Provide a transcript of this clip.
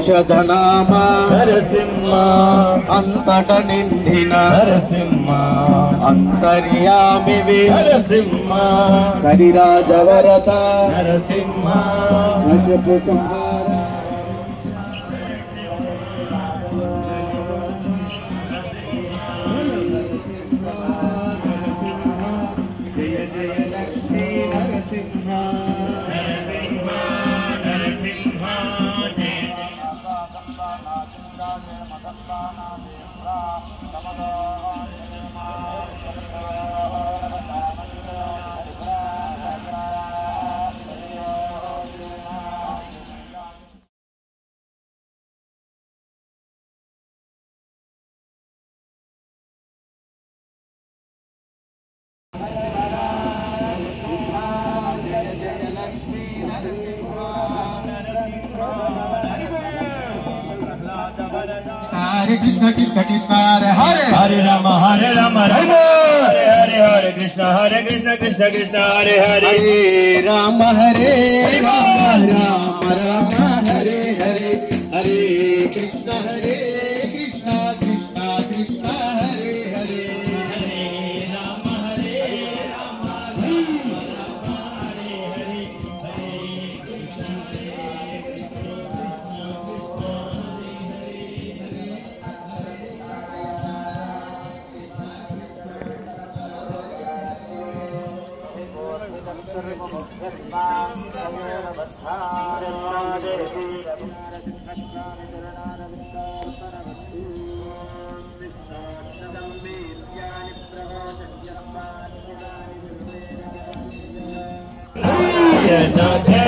औषधनाम Narasimha अंतट निंदिन Narasimha अंतर्यामि Narasimha करिराजवरत Narasimha Jai Jai Lakshmi Narasimha Hare Krishna Krishna Krishna Hare Hare Hare Ram Hare Ram Ram Hare Hare Hare Krishna Krishna Krishna Hare Hare Hare Ram Hare Ram Ram Ram Hare Hare Hare Krishna Krishna Krishna Hare Hare Hare Ram Hare Ram Ram Ram Hare Hare Hare Krishna Krishna